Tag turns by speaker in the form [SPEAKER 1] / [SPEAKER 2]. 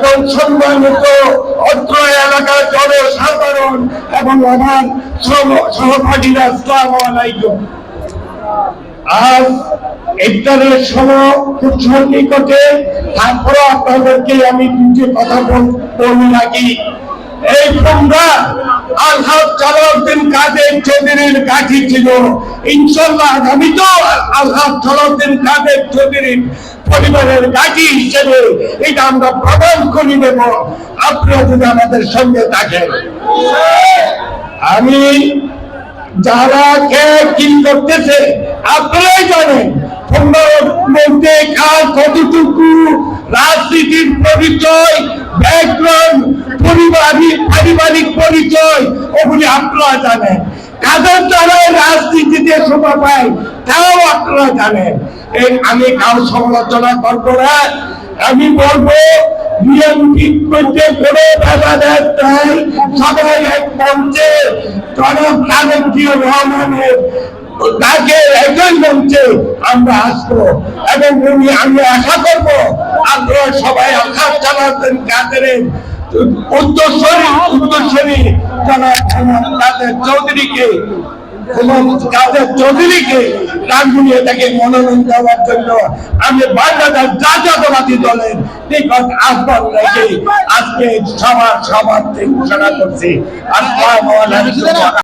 [SPEAKER 1] এবং সম্মানিত অত্র এলাকার জনসাধারণ এবং আমার সহপাঠীরা, আসসালামু আলাইকুম। আজ ইফতারের সময় খুব সন্নিকটে, তারপরে আপনাদেরকে আমি দুটি কথা বলি নাকি। এই তোমরা আলহাজ জালাউদ্দিন কাদের চৌধুরীর গাঠি ছিল, ইনশাল্লাহ আমি তো আলহাজ জালাউদ্দিন কাদের চৌধুরীর পরিবারের গাঠি হিসেবে এটা আমরা প্রমাণ করে দেব, আপনারা যদি আমাদের সঙ্গে থাকেন। আমি যারা কে কি করতেছে আপনারাই জানেন। মধ্যে কার কতটুকু রাজনীতির পরিচয়, ব্যাকগ্রাউন্ড, পারিবারিক পরিচয়, ওগুলি আপনারা জানেন। কাদের দ্বারা রাজনীতিতে শোভা পায় তাও আপনারা জানেন। এই আমি কারো সমালোচনা করবো না, আমি বলবো বিএনপি করতে কোনো ভেদাভেদ নাই, সবাই এক মঞ্চে জনাব তারেক জিয়া রহমানের তাকে একই মঞ্চে আমরা আসবো এবং আমি আশা করবো আপনারা সবাই আশা চালাতেন কাদের উত্তরসূরি জনাব কাদের চৌধুরীকে রাজনীতি থেকে মনোনয়ন দেওয়ার জন্য আমি বাংলাদেশ জাতীয়তাবাদী দলের নিকট আহ্বান রেখে আজকে সবার ঘোষণা করছি। আসসালামু আলাইকুম।